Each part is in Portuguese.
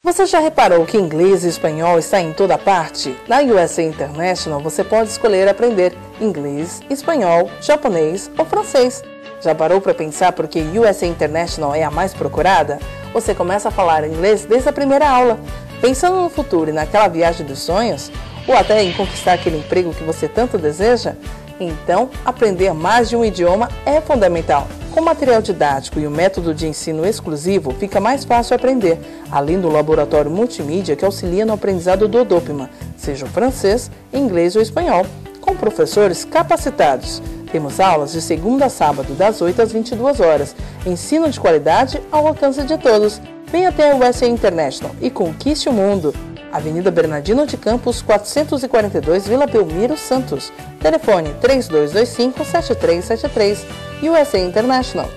Você já reparou que inglês e espanhol está em toda parte? Na USA International você pode escolher aprender inglês, espanhol, japonês ou francês. Já parou para pensar por que USA International é a mais procurada? Você começa a falar inglês desde a primeira aula. Pensando no futuro e naquela viagem dos sonhos? Ou até em conquistar aquele emprego que você tanto deseja? Então, aprender mais de um idioma é fundamental. Com material didático e o método de ensino exclusivo, fica mais fácil aprender, além do laboratório multimídia que auxilia no aprendizado do Dopima, seja o francês, inglês ou espanhol, com professores capacitados. Temos aulas de segunda a sábado, das 8 às 22 horas. Ensino de qualidade ao alcance de todos. Venha até a USA International e conquiste o mundo. Avenida Bernardino de Campos, 442, Vila Belmiro, Santos. Telefone 3225-7373. USA International.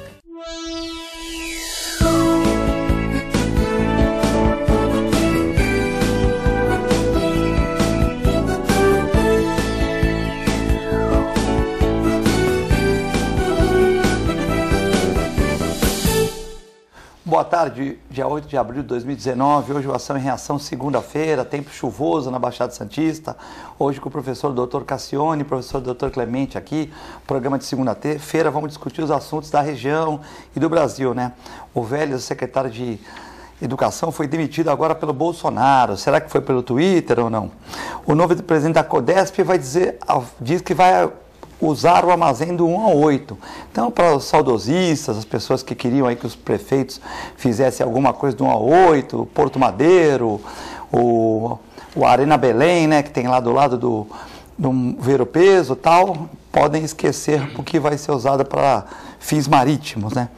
Boa tarde, dia 8 de abril de 2019, hoje o Ação e Reação, segunda-feira, tempo chuvoso na Baixada Santista, hoje com o professor Dr. Cassione, professor Dr. Clemente aqui, programa de segunda-feira, vamos discutir os assuntos da região e do Brasil, né? O velho secretário de Educação foi demitido agora pelo Bolsonaro, será que foi pelo Twitter ou não? O novo presidente da Codesp diz que vai usar o armazém do 1 a 8. Então, para os saudosistas, as pessoas que queriam aí que os prefeitos fizessem alguma coisa do 1 a 8, Porto Madeiro, o Arena Belém, né, que tem lá do lado do Ver o Peso, tal, podem esquecer porque vai ser usada para fins marítimos, né?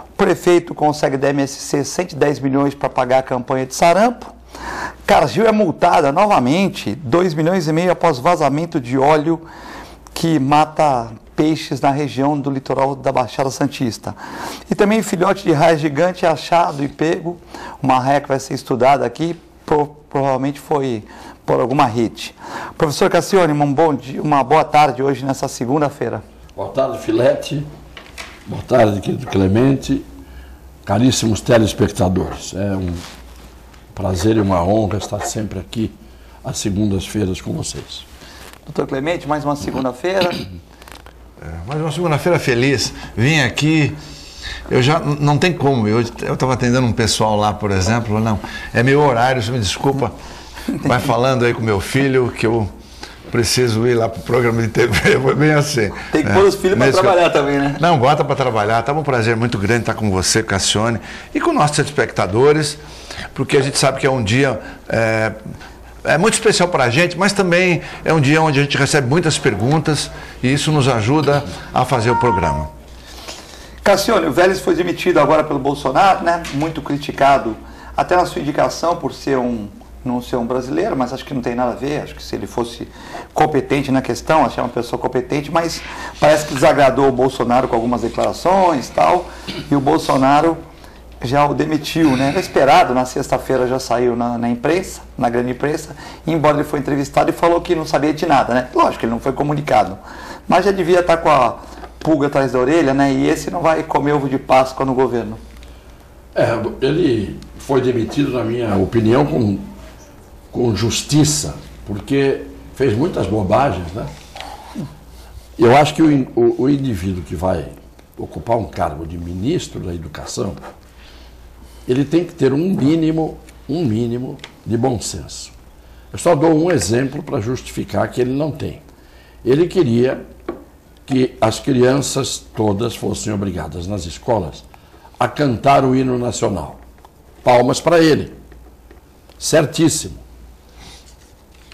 O prefeito consegue da MSC 110 milhões para pagar a campanha de sarampo. Cargill é multada novamente 2,5 milhões após vazamento de óleo que mata peixes na região do litoral da Baixada Santista. E também filhote de raia gigante achado e pego, uma raia que vai ser estudada aqui, provavelmente foi por alguma rede. Professor Cassione, uma boa tarde hoje nessa segunda-feira. Boa tarde, Filete. Boa tarde, querido Clemente. Caríssimos telespectadores. É um prazer e uma honra estar sempre aqui às segundas-feiras com vocês. Doutor Clemente, mais uma segunda-feira. Mais uma segunda-feira feliz. Vim aqui, eu já não tem como, eu estava atendendo um pessoal lá, por exemplo, não, é meu horário, você me desculpa, vai falando aí com meu filho que eu preciso ir lá para o programa de TV, foi bem assim. Tem que pôr os filhos para trabalhar também, né? Não, bota para trabalhar, tá um prazer muito grande estar com você, Cassione, e com nossos espectadores, porque a gente sabe que é um dia é muito especial para a gente, mas também é um dia onde a gente recebe muitas perguntas e isso nos ajuda a fazer o programa. Cassione, o Vélez foi demitido agora pelo Bolsonaro, né? Muito criticado, até na sua indicação por não ser um brasileiro, mas acho que não tem nada a ver, acho que se ele fosse competente na questão, achei uma pessoa competente, mas parece que desagradou o Bolsonaro com algumas declarações e tal, e o Bolsonaro já o demitiu, né? Era esperado, na sexta-feira já saiu na imprensa, na grande imprensa, e embora ele foi entrevistado e falou que não sabia de nada, né? Lógico, ele não foi comunicado, mas já devia estar com a pulga atrás da orelha, né? E esse não vai comer ovo de Páscoa no governo. Ele foi demitido, na minha opinião, com justiça, porque fez muitas bobagens, né? Eu acho que o indivíduo que vai ocupar um cargo de ministro da Educação, ele tem que ter um mínimo de bom senso. Eu só dou um exemplo para justificar que ele não tem. Ele queria que as crianças todas fossem obrigadas nas escolas a cantar o hino nacional. Palmas para ele. Certíssimo.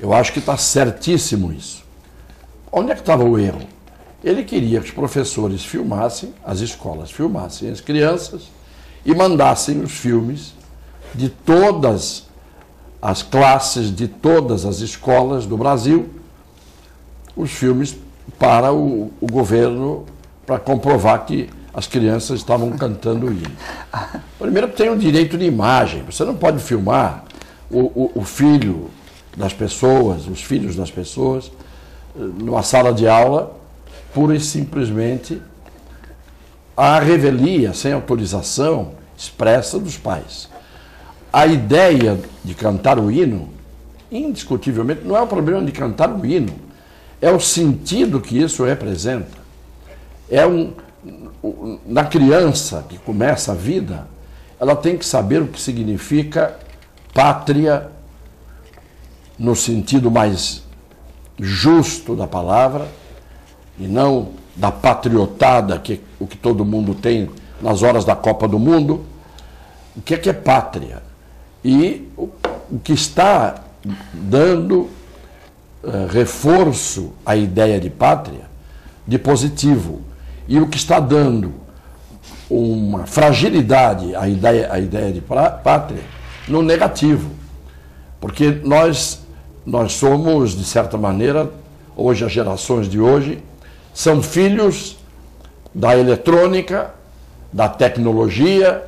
Eu acho que está certíssimo isso. Onde é que estava o erro? Ele queria que os professores filmassem, as escolas filmassem as crianças e mandassem os filmes de todas as classes, de todas as escolas do Brasil, os filmes para o governo, para comprovar que as crianças estavam cantando o hino. Primeiro, tem o direito de imagem. Você não pode filmar o filho das pessoas, os filhos das pessoas, numa sala de aula, pura e simplesmente à revelia, sem autorização expressa dos pais. a ideia de cantar o hino, indiscutivelmente, não é o problema de cantar o hino, é o sentido que isso representa. Na criança que começa a vida, ela tem que saber o que significa pátria, no sentido mais justo da palavra, e não da patriotada, o que todo mundo tem nas horas da Copa do Mundo. O que é pátria? E o que está dando reforço à ideia de pátria, de positivo, e o que está dando uma fragilidade à ideia de pátria, no negativo. Porque nós somos, de certa maneira, hoje, as gerações de hoje, são filhos da eletrônica, da tecnologia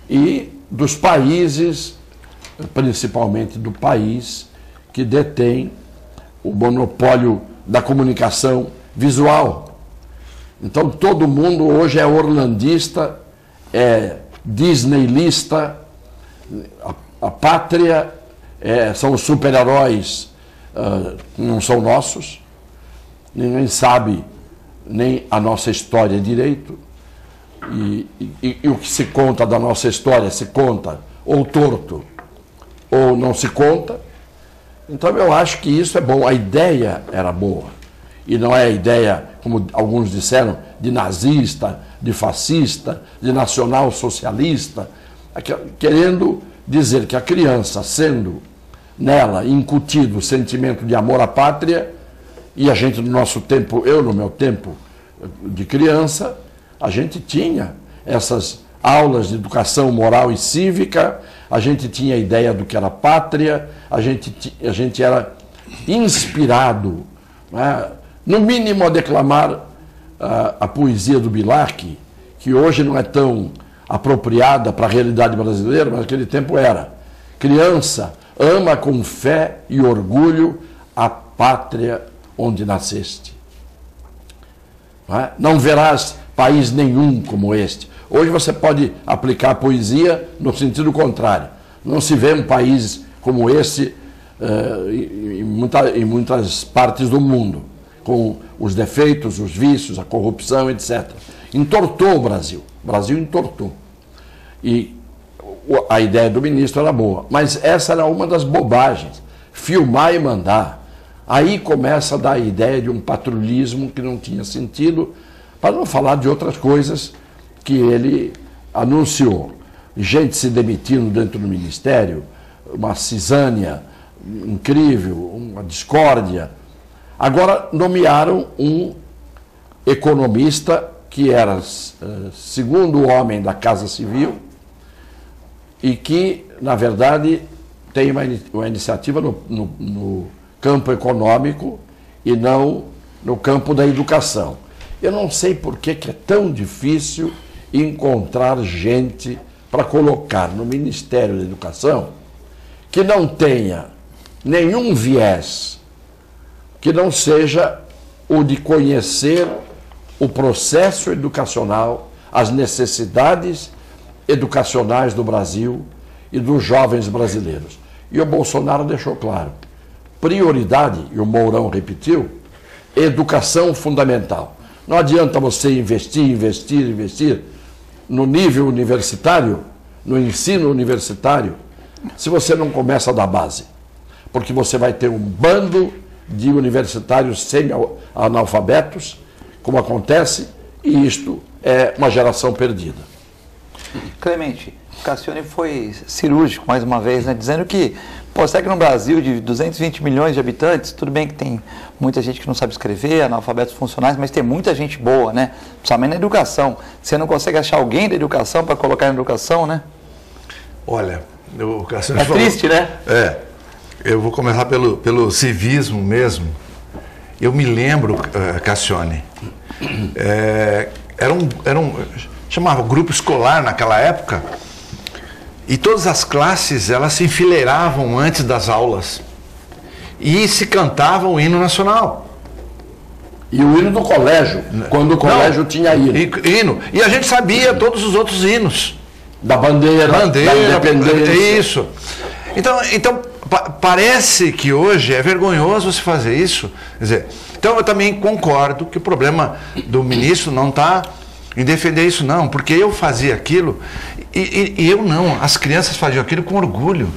e dos países, principalmente do país que detém o monopólio da comunicação visual. Então todo mundo hoje é orlandista, é disneylista, a pátria são os super-heróis, não são nossos, ninguém sabe nem a nossa história direito, e o que se conta da nossa história se conta ou torto ou não se conta. Então eu acho que isso é bom, a ideia era boa, e não é a ideia, como alguns disseram, de nazista, de fascista, de nacional-socialista, querendo dizer que a criança, sendo nela incutido o sentimento de amor à pátria, e a gente no nosso tempo, eu no meu tempo de criança, a gente tinha essas aulas de educação moral e cívica, a gente tinha a ideia do que era pátria, a gente era inspirado, né, no mínimo a declamar a poesia do Bilac, que hoje não é tão apropriada para a realidade brasileira, mas naquele tempo era. Criança, ama com fé e orgulho a pátria onde nasceste. Não verás país nenhum como este. Hoje você pode aplicar a poesia no sentido contrário. Não se vê um país como esse em muitas partes do mundo, com os defeitos, os vícios, a corrupção, etc. Entortou o Brasil. O Brasil entortou. E a ideia do ministro era boa, mas essa era uma das bobagens. Filmar e mandar. Aí começa a dar a ideia de um patrulhismo que não tinha sentido, para não falar de outras coisas que ele anunciou. Gente se demitindo dentro do ministério, uma cisânia incrível, uma discórdia. Agora nomearam um economista que era segundo homem da Casa Civil e que, na verdade, tem uma iniciativa no campo econômico e não no campo da educação. Eu não sei por que é tão difícil encontrar gente para colocar no Ministério da Educação que não tenha nenhum viés, que não seja o de conhecer o processo educacional, as necessidades educacionais do Brasil e dos jovens brasileiros. E o Bolsonaro deixou claro, prioridade, e o Mourão repetiu, educação fundamental. Não adianta você investir no nível universitário, no ensino universitário, se você não começa da base. Porque você vai ter um bando de universitários semi-analfabetos, como acontece, e isto é uma geração perdida. Clemente, Cassione foi cirúrgico mais uma vez, né, dizendo que, será que no Brasil de 220 milhões de habitantes, tudo bem que tem muita gente que não sabe escrever, analfabetos funcionais, mas tem muita gente boa, né? Principalmente na educação. Você não consegue achar alguém da educação para colocar na educação, né? Olha, o Cassione falou, triste, né? Eu vou começar pelo civismo mesmo. Eu me lembro, Cassione, chamava grupo escolar naquela época, e todas as classes elas se enfileiravam antes das aulas e se cantava o hino nacional. E o hino do colégio, quando o colégio tinha hino. E a gente sabia todos os outros hinos. Da bandeira, da independência. Isso. Então parece que hoje é vergonhoso se fazer isso. Quer dizer, então eu também concordo que o problema do ministro não está em defender isso, não, porque eu fazia aquilo e eu não. As crianças faziam aquilo com orgulho.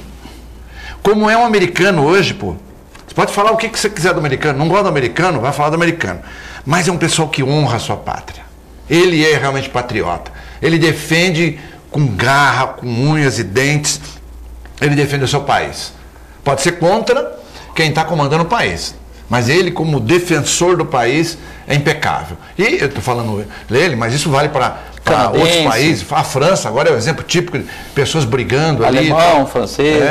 Como é um americano hoje, pô, você pode falar o que você quiser do americano, não gosta do americano, vai falar do americano. Mas é um pessoal que honra a sua pátria. Ele é realmente patriota. Ele defende com garra, com unhas e dentes, ele defende o seu país. Pode ser contra quem está comandando o país, mas ele, como defensor do país, é impecável. E eu estou falando dele, mas isso vale para outros países. A França agora é um exemplo típico de pessoas brigando ali. Alemão, francês.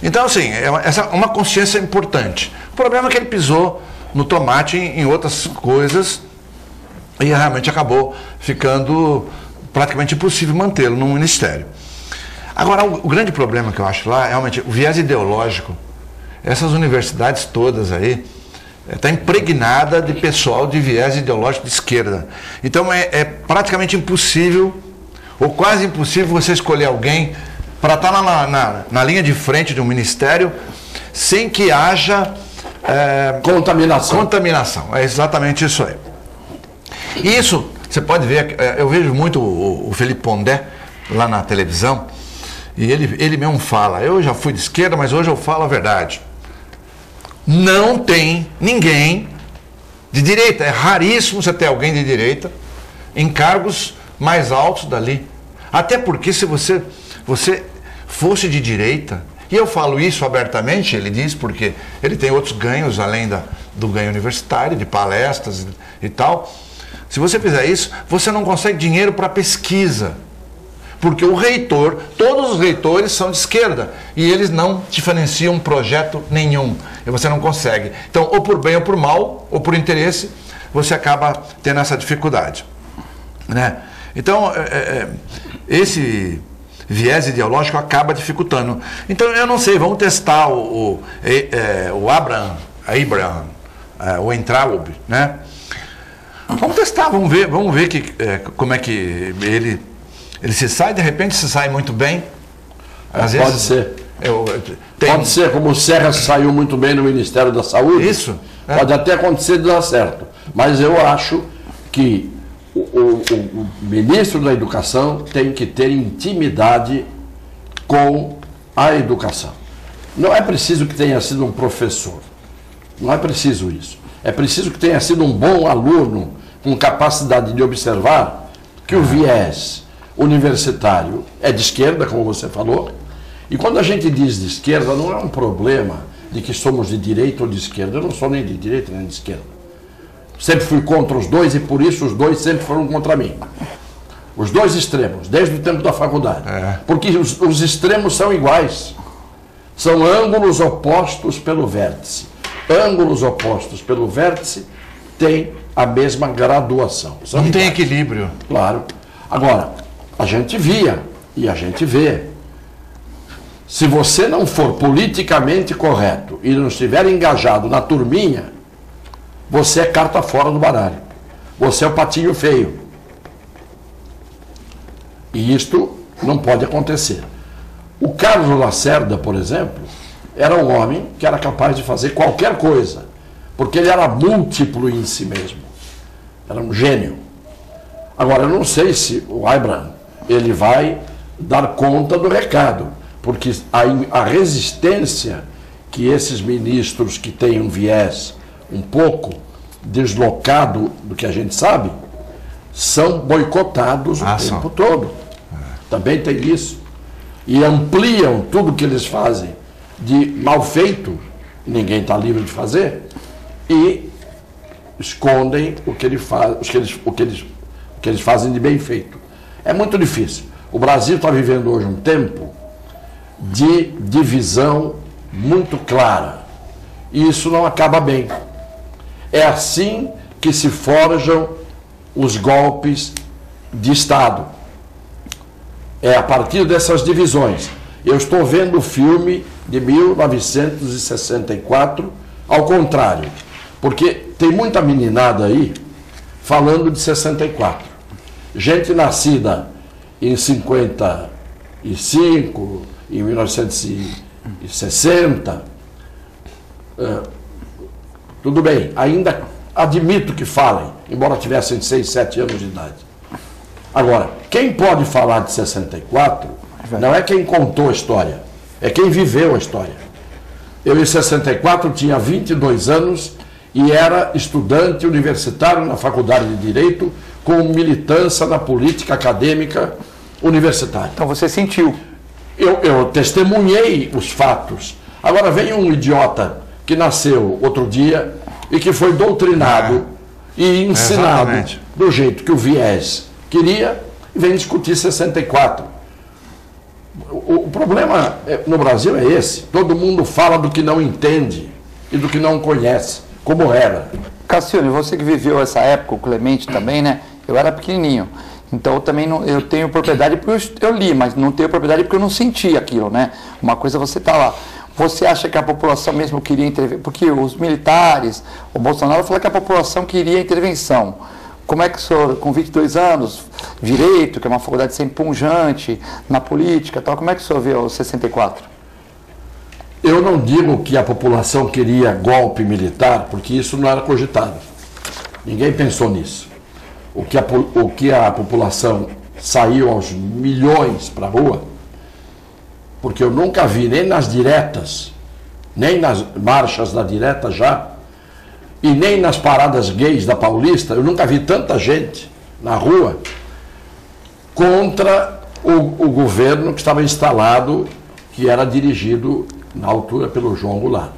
Então, assim, essa é uma consciência importante. O problema é que ele pisou no tomate em outras coisas e realmente acabou ficando praticamente impossível mantê-lo no ministério. Agora, o grande problema que eu acho lá é realmente o viés ideológico. Essas universidades todas aí está impregnada de pessoal de viés ideológico de esquerda. Então é praticamente impossível, ou quase impossível, você escolher alguém para estar na linha de frente de um ministério sem que haja contaminação. É exatamente isso aí. E isso, você pode ver, eu vejo muito o Felipe Pondé lá na televisão, e ele mesmo fala, eu já fui de esquerda, mas hoje eu falo a verdade. Não tem ninguém de direita, é raríssimo você ter alguém de direita em cargos mais altos dali. Até porque se você fosse de direita, e eu falo isso abertamente, ele diz, porque ele tem outros ganhos além do ganho universitário, de palestras e tal. Se você fizer isso, você não consegue dinheiro para pesquisa. Porque o reitor, todos os reitores são de esquerda e eles não diferenciam projeto nenhum. E você não consegue. Então, ou por bem ou por mal, ou por interesse, você acaba tendo essa dificuldade. Né? Então, esse viés ideológico acaba dificultando. Então, eu não sei, vamos testar o Abraham Weintraub, né? Vamos testar, vamos ver como é que ele se sai, de repente se sai muito bem. Às Pode vezes, ser. Pode ser, como o Serra saiu muito bem no Ministério da Saúde. Isso. Pode até acontecer de dar certo. Mas eu acho que o ministro da Educação tem que ter intimidade com a educação. Não é preciso que tenha sido um professor. Não é preciso isso. É preciso que tenha sido um bom aluno com capacidade de observar que o viés universitário é de esquerda, como você falou, e quando a gente diz de esquerda, não é um problema de que somos de direita ou de esquerda. Eu não sou nem de direita nem de esquerda. Sempre fui contra os dois e por isso os dois sempre foram contra mim. Os dois extremos, desde o tempo da faculdade. Porque os extremos são iguais. São ângulos opostos pelo vértice. Ângulos opostos pelo vértice têm a mesma graduação. São não iguais. tem equilíbrio. Claro. Agora, a gente via e a gente vê. Se você não for politicamente correto e não estiver engajado na turminha, você é carta fora do baralho. Você é o patinho feio. E isto não pode acontecer. O Carlos Lacerda, por exemplo, era um homem que era capaz de fazer qualquer coisa, porque ele era múltiplo em si mesmo. Era um gênio. Agora, eu não sei se o Abraham ele vai dar conta do recado, porque a resistência que esses ministros que têm um viés um pouco deslocado do que a gente sabe, são boicotados o tempo todo. Também tem isso. E ampliam tudo que eles fazem de mal feito, ninguém está livre de fazer, e escondem o que eles fazem de bem feito. É muito difícil. O Brasil está vivendo hoje um tempo de divisão muito clara. E isso não acaba bem. É assim que se forjam os golpes de Estado. É a partir dessas divisões. Eu estou vendo o filme de 1964 ao contrário. Porque tem muita meninada aí falando de 64. Gente nascida em 50 1955, em 1960, tudo bem, ainda admito que falem, embora tivessem 6, 7 anos de idade. Agora, quem pode falar de 64 não é quem contou a história, é quem viveu a história. Eu, em 64, tinha 22 anos e era estudante universitário na Faculdade de Direito, com militância na política acadêmica universitária. Então você sentiu. Eu testemunhei os fatos. Agora vem um idiota que nasceu outro dia e que foi doutrinado e ensinado do jeito que o viés queria e vem discutir 64. O problema no Brasil é esse. Todo mundo fala do que não entende e do que não conhece, como era. Cassione, você que viveu essa época, o Clemente também, né? Eu era pequenininho. Então eu também não, eu tenho propriedade porque eu li, mas não tenho propriedade porque eu não senti aquilo, né? Uma coisa é você tá lá. Você acha que a população mesmo queria intervir? Porque os militares, o Bolsonaro falou que a população queria intervenção. Como é que o senhor, com 22 anos, direito, que é uma faculdade sempre punjante, na política, tal, como é que o senhor vê o 64? Eu não digo que a população queria golpe militar, porque isso não era cogitado. Ninguém pensou nisso. O que a população saiu aos milhões para a rua, porque eu nunca vi, nem nas diretas, nem nas marchas da direta já, e nem nas paradas gays da Paulista, eu nunca vi tanta gente na rua contra o governo que estava instalado, que era dirigido na altura pelo João Goulart.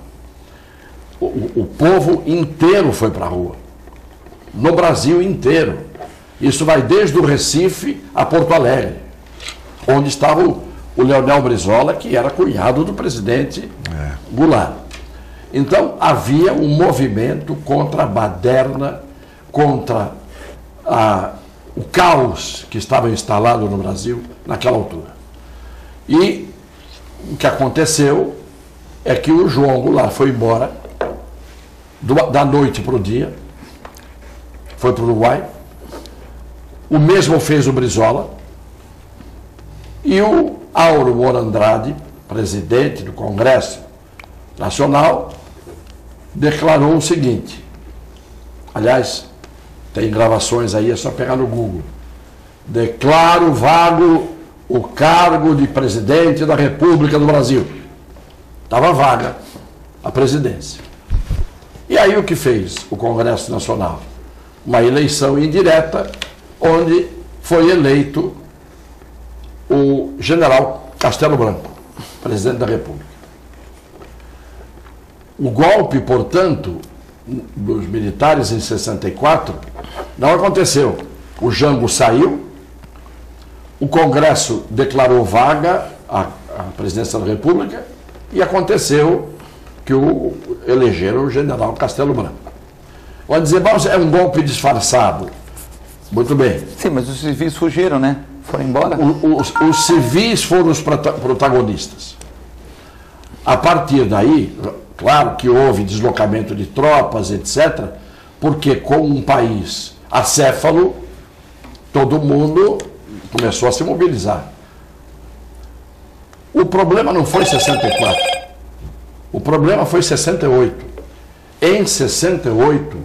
O povo inteiro foi para a rua, no Brasil inteiro. Isso vai desde o Recife a Porto Alegre, onde estava o Leonel Brizola, que era cunhado do presidente Goulart. Então havia um movimento contra a baderna, contra o caos que estava instalado no Brasil naquela altura. E o que aconteceu é que o João Goulart foi embora da noite para o dia, foi para o Uruguai. O mesmo fez o Brizola. E o Auro Moura Andrade, presidente do Congresso Nacional, declarou o seguinte. Aliás, tem gravações aí, é só pegar no Google. Declaro vago o cargo de presidente da República do Brasil. Estava vaga a presidência. E aí o que fez o Congresso Nacional? Uma eleição indireta, onde foi eleito o general Castelo Branco, presidente da República. O golpe, portanto, dos militares em 64 não aconteceu. O Jango saiu, o Congresso declarou vaga a presidência da República e aconteceu que elegeram o general Castelo Branco. Pode dizer, mas é um golpe disfarçado. Muito bem. Sim, mas os civis fugiram, né? Foram embora? Os civis foram os protagonistas. A partir daí, claro que houve deslocamento de tropas, etc., porque com um país acéfalo, todo mundo começou a se mobilizar. O problema não foi 64. O problema foi 68. Em 68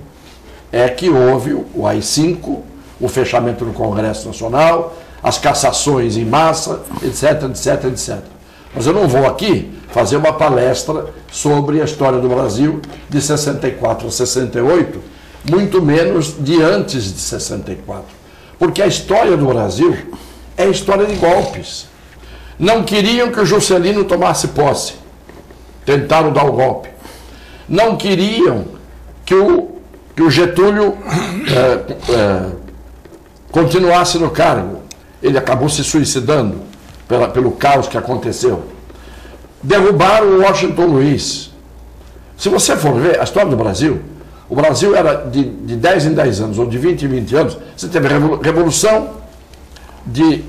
é que houve o AI-5, o fechamento do Congresso Nacional, as cassações em massa, etc, etc, etc. Mas eu não vou aqui fazer uma palestra sobre a história do Brasil de 64 a 68, muito menos de antes de 64. Porque a história do Brasil é a história de golpes. Não queriam que o Juscelino tomasse posse. Tentaram dar o golpe. Não queriam que o Getúlio continuasse no cargo. Ele acabou se suicidando pelo caos que aconteceu. Derrubaram o Washington Luiz. Se você for ver a história do Brasil, o Brasil era de 10 em 10 anos, ou de 20 em 20 anos, você teve a Revolução de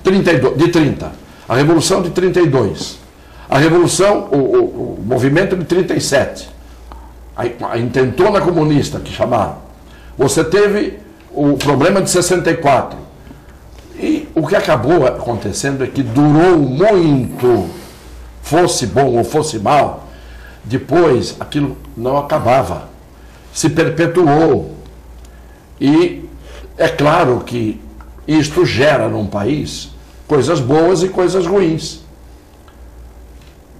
30, a Revolução de 32, a Revolução, o movimento de 37, a intentona comunista, que chamaram. Você teve o problema de 64 e o que acabou acontecendo é que durou muito, fosse bom ou fosse mal, depois aquilo não acabava, se perpetuou. E é claro que isto gera num país coisas boas e coisas ruins.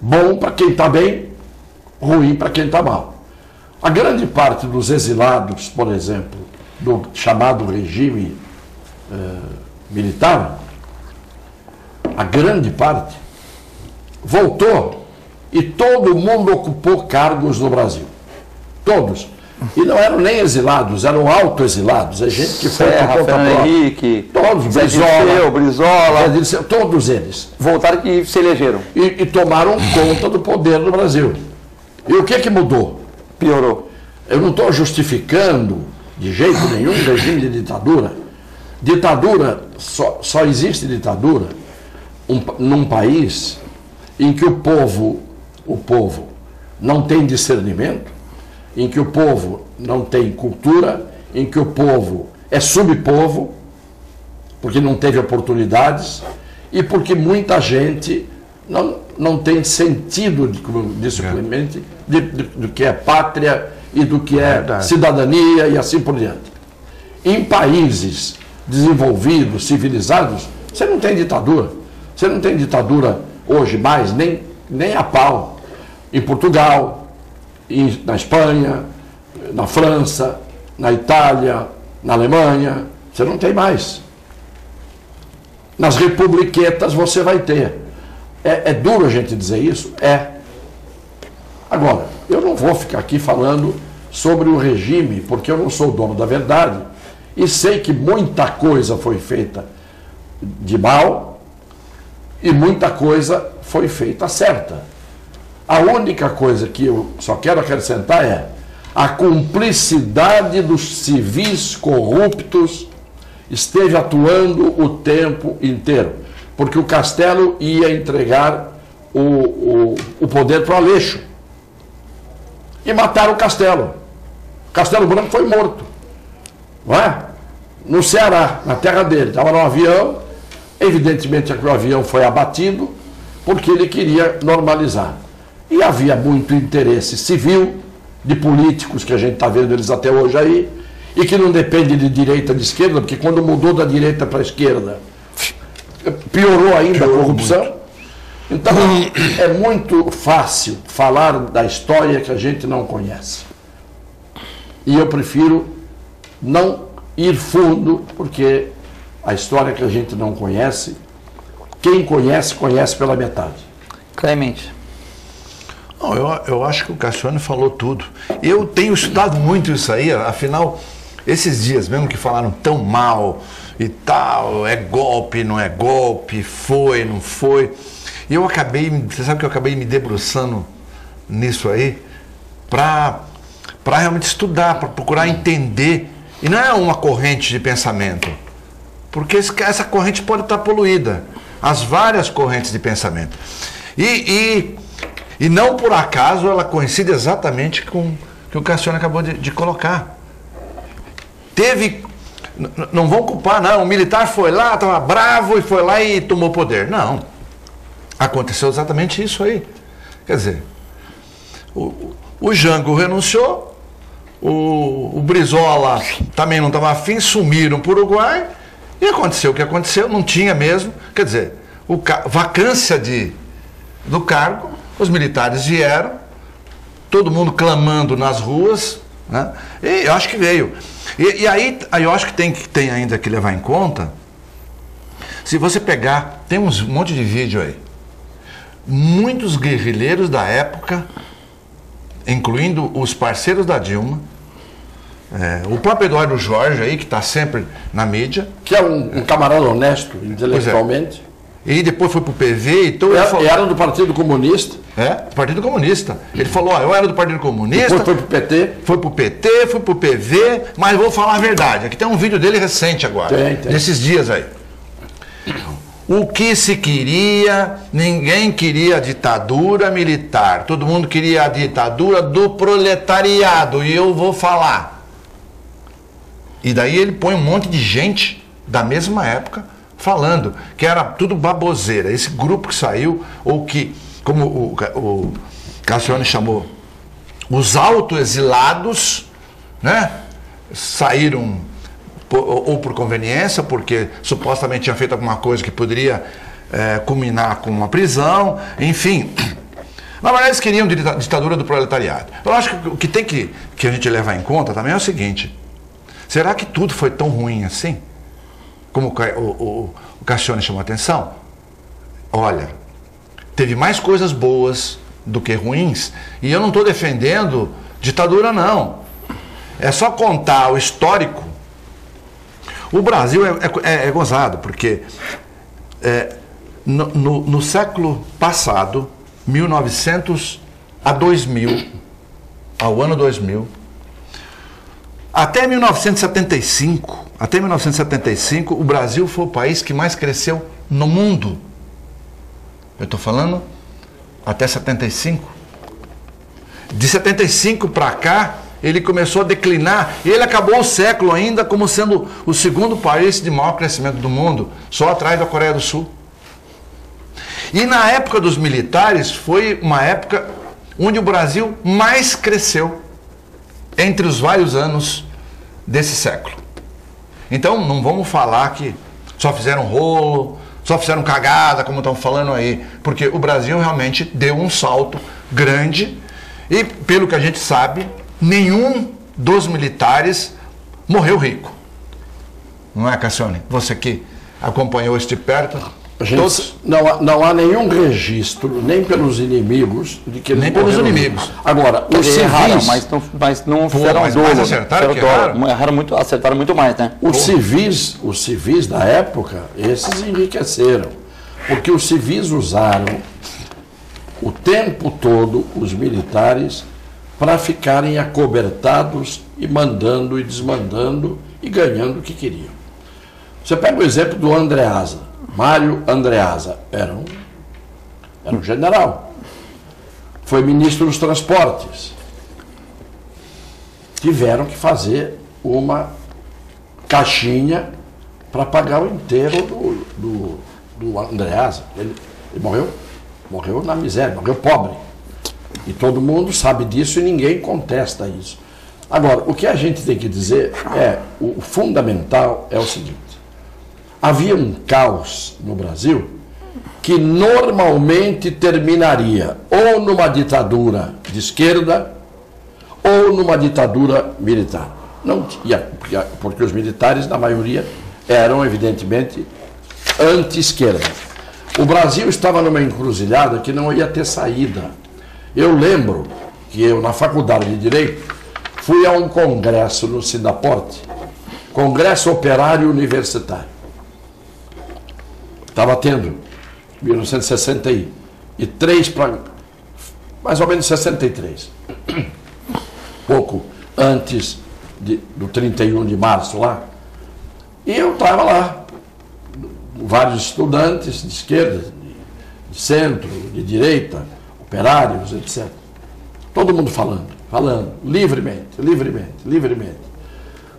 Bom para quem está bem, ruim para quem está mal. A grande parte dos exilados, por exemplo, do chamado regime militar, a grande parte voltou e todo mundo ocupou cargos no Brasil. Todos. E não eram nem exilados, eram autoexilados. É gente que foi por conta própria. Henrique, todos, Brizola, todos eles. Voltaram e se elegeram. E tomaram conta do poder no Brasil. E o que mudou? Piorou. Eu não estou justificando de jeito nenhum regime de ditadura. Ditadura, só existe ditadura num país em que o povo não tem discernimento, em que o povo não tem cultura, em que o povo é subpovo, porque não teve oportunidades, e porque muita gente não tem sentido, como disse o Clemente, do que é pátria e do que é cidadania e assim por diante. Em países desenvolvidos, civilizados, você não tem ditadura. Você não tem ditadura hoje mais, nem a pau. Em Portugal, na Espanha, na França, na Itália, na Alemanha, você não tem mais. Nas republiquetas você vai ter. É duro a gente dizer isso? É. Agora, eu não vou ficar aqui falando sobre o regime, porque eu não sou dono da verdade, e sei que muita coisa foi feita de mal e muita coisa foi feita certa. A única coisa que eu só quero acrescentar é a cumplicidade dos civis corruptos esteve atuando o tempo inteiro, porque o Castelo ia entregar o poder para o Aleixo e mataram o Castelo. Castelo Branco foi morto, não é? No Ceará, na terra dele, estava no avião, evidentemente que o avião foi abatido porque ele queria normalizar. E havia muito interesse civil de políticos, que a gente está vendo eles até hoje aí, e que não depende de direita de esquerda, porque quando mudou da direita para a esquerda, piorou ainda a corrupção. Muito. Então, é muito fácil falar da história que a gente não conhece. E eu prefiro não ir fundo, porque a história que a gente não conhece, quem conhece, conhece pela metade. Clemente. Não, eu acho que o Cassione falou tudo. Eu tenho estudado muito isso aí, afinal, esses dias mesmo que falaram tão mal e tal, é golpe, não é golpe, foi, não foi. E eu acabei, você sabe que eu acabei me debruçando nisso aí para realmente estudar, para procurar entender. E não é uma corrente de pensamento, porque essa corrente pode estar poluída. As várias correntes de pensamento. E não por acaso ela coincide exatamente com o que o Cassione acabou de colocar. Não vão culpar, não. O militar foi lá, estava bravo e foi lá e tomou poder. Não. Aconteceu exatamente isso aí. Quer dizer, o Jango renunciou, o Brizola também não estava afim, sumiram para o Uruguai e aconteceu o que aconteceu, não tinha mesmo. Quer dizer, vacância do cargo, os militares vieram, todo mundo clamando nas ruas, né? E eu acho que veio. E aí eu acho que tem ainda que levar em conta, se você pegar, tem um monte de vídeo aí, muitos guerrilheiros da época, incluindo os parceiros da Dilma, o próprio Eduardo Jorge aí, que está sempre na mídia. Que é um camarada honesto, intelectualmente. E depois foi para o PV. Então era do Partido Comunista. Partido Comunista. Ele falou, eu era do Partido Comunista. Depois foi para o PT. Foi para o PT, foi para o PV, mas vou falar a verdade. Aqui tem um vídeo dele recente agora, desses dias aí. O que se queria, ninguém queria ditadura militar. Todo mundo queria a ditadura do proletariado. E eu vou falar. E daí ele põe um monte de gente da mesma época falando que era tudo baboseira. Esse grupo que saiu, ou que, como o Cassione chamou, os autoexilados, né, saíram ou por conveniência, porque supostamente tinha feito alguma coisa que poderia culminar com uma prisão, enfim. Na verdade, eles queriam ditadura do proletariado. Eu acho que o que tem que a gente levar em conta também é o seguinte: será que tudo foi tão ruim assim? Como o Cassione chamou a atenção? Olha, teve mais coisas boas do que ruins, e eu não estou defendendo ditadura, não. É só contar o histórico. O Brasil é gozado, porque no século passado, 1900 a 2000, ao ano 2000, até 1975, o Brasil foi o país que mais cresceu no mundo. Eu estou falando até 75. De 75 para cá, ele começou a declinar, e ele acabou o século ainda como sendo o segundo país de maior crescimento do mundo, só atrás da Coreia do Sul. E na época dos militares, foi uma época onde o Brasil mais cresceu entre os vários anos desse século. Então, não vamos falar que só fizeram rolo, só fizeram cagada, como estão falando aí, porque o Brasil realmente deu um salto grande, e pelo que a gente sabe, nenhum dos militares morreu rico. Não é, Cassione? Você que acompanhou isso de perto. Todos... Não há nenhum registro, nem pelos inimigos, de que eles nem pelos inimigos. Agora, os civis... Erraram, mas não fizeram mas dolo. mais acertaram que erraram. Acertaram muito mais, né? Os civis da época, esses enriqueceram. Porque os civis usaram o tempo todo os militares para ficarem acobertados e mandando e desmandando e ganhando o que queriam. Você pega o exemplo do Andreasa. Mário Andreasa era um general. Foi ministro dos transportes. Tiveram que fazer uma caixinha para pagar o inteiro do Andreasa. Ele morreu na miséria, morreu pobre. E todo mundo sabe disso e ninguém contesta isso. Agora, o que a gente tem que dizer o fundamental é o seguinte: havia um caos no Brasil que normalmente terminaria ou numa ditadura de esquerda ou numa ditadura militar. Não tinha, porque os militares, na maioria, eram evidentemente anti-esquerda. O Brasil estava numa encruzilhada que não ia ter saída. Eu lembro que eu, na faculdade de Direito, fui a um congresso no Sinaporte, Congresso Operário Universitário. Estava tendo 1963 para mais ou menos 63. Pouco antes do 31 de março lá. E eu estava lá. Vários estudantes de esquerda, de centro, de direita, operários, etc. Todo mundo falando, livremente.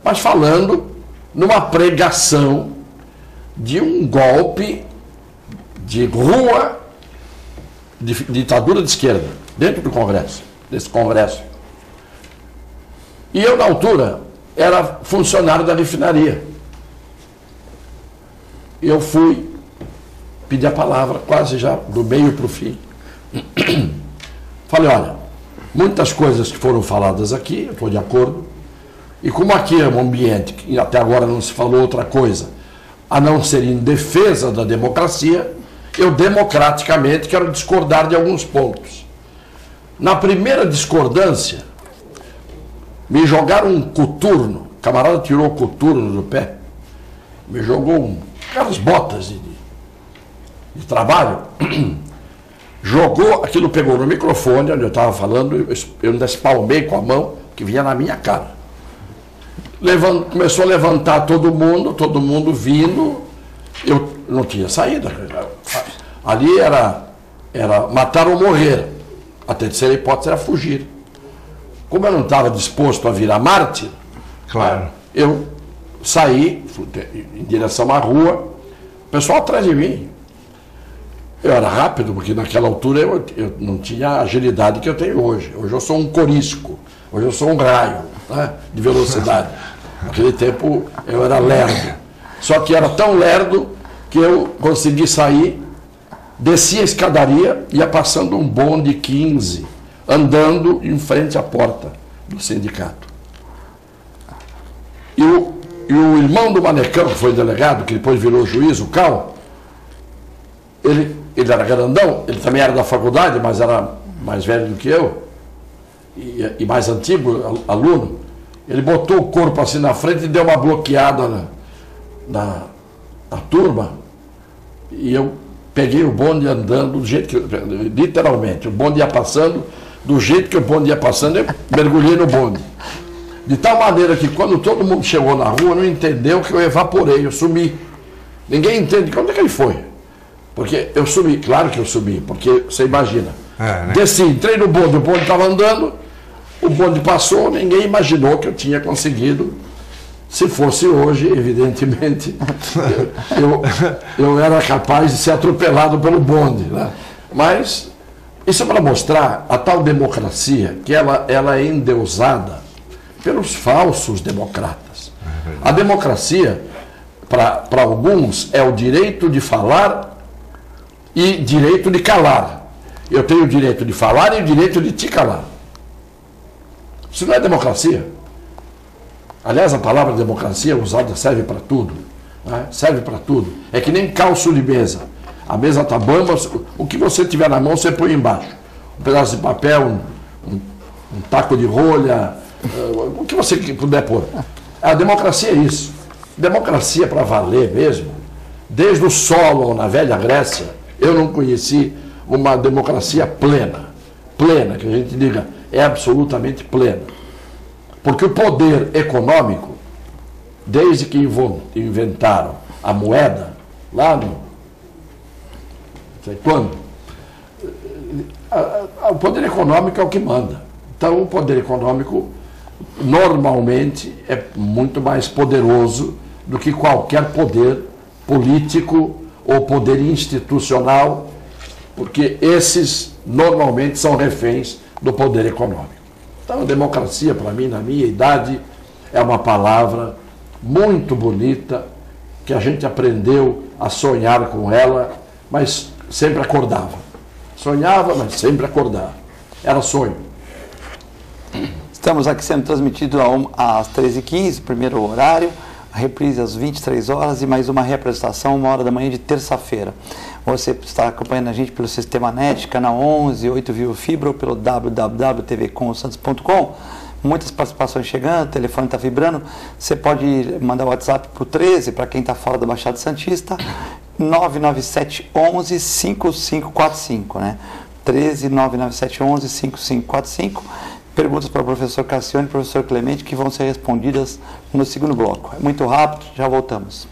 Mas falando numa pregação de um golpe de rua, de ditadura de esquerda, dentro do Congresso, desse Congresso. E eu, na altura, era funcionário da refinaria. Eu fui pedir a palavra, quase já do meio para o fim. Falei, olha, muitas coisas que foram faladas aqui, eu estou de acordo, e como aqui é um ambiente que até agora não se falou outra coisa, a não ser em defesa da democracia, eu democraticamente quero discordar de alguns pontos. Na primeira discordância, me jogaram um coturno, o camarada tirou o coturno do pé, me jogou aquelas botas de trabalho, jogou, aquilo pegou no microfone, onde eu estava falando, eu ainda espalmei com a mão, que vinha na minha cara. Começou a levantar todo mundo vindo, eu não tinha saída. Ali era matar ou morrer. A terceira hipótese era fugir. Como eu não estava disposto a virar mártir, claro, eu saí em direção à rua, pessoal atrás de mim. Eu era rápido, porque naquela altura eu não tinha a agilidade que eu tenho hoje. Hoje eu sou um corisco, hoje eu sou um raio, né, de velocidade. Naquele tempo eu era lerdo. Só que era tão lerdo que eu consegui sair, descia a escadaria, ia passando um bonde 15, andando em frente à porta do sindicato. E o irmão do Manecão, que foi delegado, que depois virou juiz, o Cal, ele era grandão, ele também era da faculdade, mas era mais velho do que eu, e mais antigo aluno. Ele botou o corpo assim na frente e deu uma bloqueada na turma, e eu peguei o bonde andando do jeito que, literalmente, o bonde ia passando, do jeito que o bonde ia passando, eu mergulhei no bonde. De tal maneira que quando todo mundo chegou na rua, não entendeu que eu evaporei, eu sumi. Ninguém entende onde é que ele foi. Porque eu sumi, claro que eu sumi, porque você imagina. Né? Desci, entrei no bonde, o bonde estava andando, o bonde passou, ninguém imaginou que eu tinha conseguido. Se fosse hoje, evidentemente, eu era capaz de ser atropelado pelo bonde. Né? Mas isso é para mostrar a tal democracia, que ela é endeusada pelos falsos democratas. A democracia, para alguns, é o direito de falar e direito de calar. Eu tenho o direito de falar e o direito de te calar. Isso não é democracia. Aliás, a palavra democracia usada serve para tudo. Né? Serve para tudo. É que nem calço de mesa. A mesa está bamba, o que você tiver na mão você põe embaixo. Um pedaço de papel, um taco de rolha, o que você puder pôr. A democracia é isso. Democracia para valer mesmo. Desde o Solon, na velha Grécia, eu não conheci uma democracia plena. Plena, que a gente diga, é absolutamente plena. Porque o poder econômico, desde que inventaram a moeda, lá no... não sei quando, o poder econômico é o que manda. Então, o poder econômico, normalmente, é muito mais poderoso do que qualquer poder político ou poder institucional, porque esses, normalmente, são reféns do poder econômico. Então, a democracia, para mim, na minha idade, é uma palavra muito bonita, que a gente aprendeu a sonhar com ela, mas sempre acordava. Sonhava, mas sempre acordava. Era sonho. Estamos aqui sendo transmitido às 13h15, primeiro horário, a reprise às 23 horas e mais uma reapresentação, 1h da manhã de terça-feira. Você está acompanhando a gente pelo Sistema NET, canal 11, 8 Vivo Fibra ou pelo www.tvcomsantos.com. Muitas participações chegando, o telefone está vibrando. Você pode mandar o WhatsApp para o 13, para quem está fora da Baixada Santista, 99711 5545, né? 13 99711 5545. Perguntas para o professor Cassione e o professor Clemente que vão ser respondidas no segundo bloco. É muito rápido, já voltamos.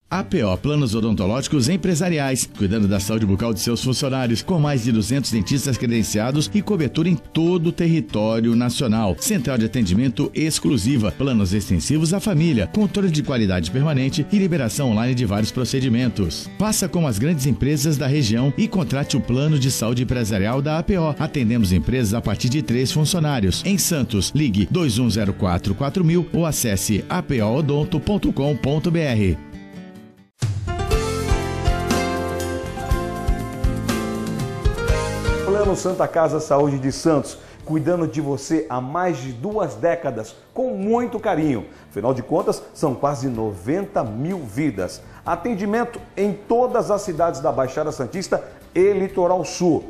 APO Planos Odontológicos Empresariais, cuidando da saúde bucal de seus funcionários, com mais de 200 dentistas credenciados e cobertura em todo o território nacional. Central de atendimento exclusiva, planos extensivos à família, controle de qualidade permanente e liberação online de vários procedimentos. Faça como as grandes empresas da região e contrate o plano de saúde empresarial da APO. Atendemos empresas a partir de 3 funcionários. Em Santos, ligue 2104-4000 ou acesse apoodonto.com.br. Plano Santa Casa Saúde de Santos, cuidando de você há mais de 2 décadas, com muito carinho. Afinal de contas, são quase 90 mil vidas. Atendimento em todas as cidades da Baixada Santista e Litoral Sul.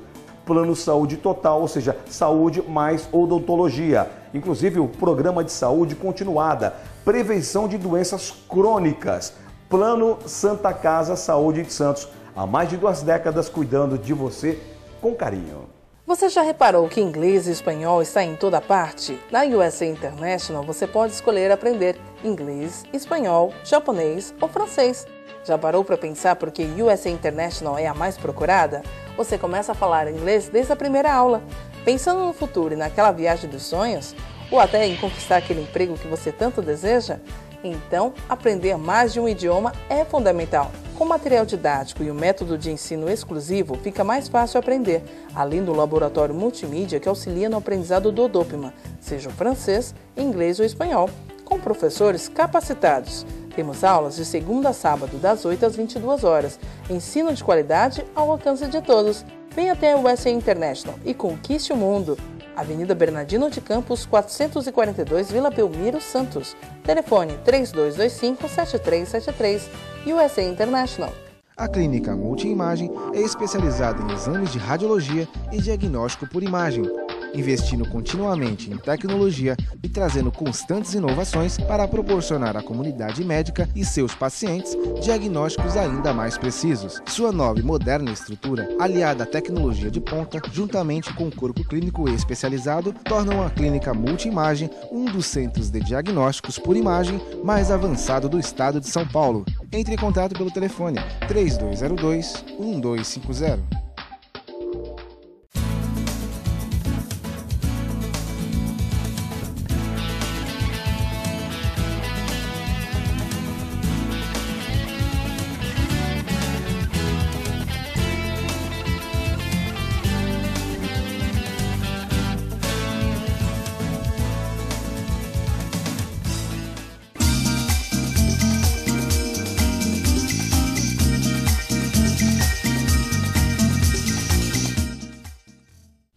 Plano Saúde Total, ou seja, saúde mais odontologia. Inclusive o programa de saúde continuada, prevenção de doenças crônicas. Plano Santa Casa Saúde de Santos, há mais de 2 décadas cuidando de você com carinho. Você já reparou que inglês e espanhol está em toda parte? Na USA International você pode escolher aprender inglês, espanhol, japonês ou francês. Já parou para pensar por que USA International é a mais procurada? Você começa a falar inglês desde a primeira aula. Pensando no futuro e naquela viagem dos sonhos, ou até em conquistar aquele emprego que você tanto deseja? Então, aprender mais de um idioma é fundamental. Com material didático e o método de ensino exclusivo, fica mais fácil aprender, além do laboratório multimídia que auxilia no aprendizado do Dopima, seja o francês, inglês ou espanhol, com professores capacitados. Temos aulas de segunda a sábado, das 8 às 22 horas. Ensino de qualidade ao alcance de todos. Venha até a USA International e conquiste o mundo. Avenida Bernardino de Campos, 442, Vila Belmiro, Santos. Telefone 3225-7373. USA International. A Clínica Multiimagem é especializada em exames de radiologia e diagnóstico por imagem, investindo continuamente em tecnologia e trazendo constantes inovações para proporcionar à comunidade médica e seus pacientes diagnósticos ainda mais precisos. Sua nova e moderna estrutura, aliada à tecnologia de ponta, juntamente com o corpo clínico especializado, tornam a Clínica Multiimagem um dos centros de diagnósticos por imagem mais avançado do estado de São Paulo. Entre em contato pelo telefone 3202-1250.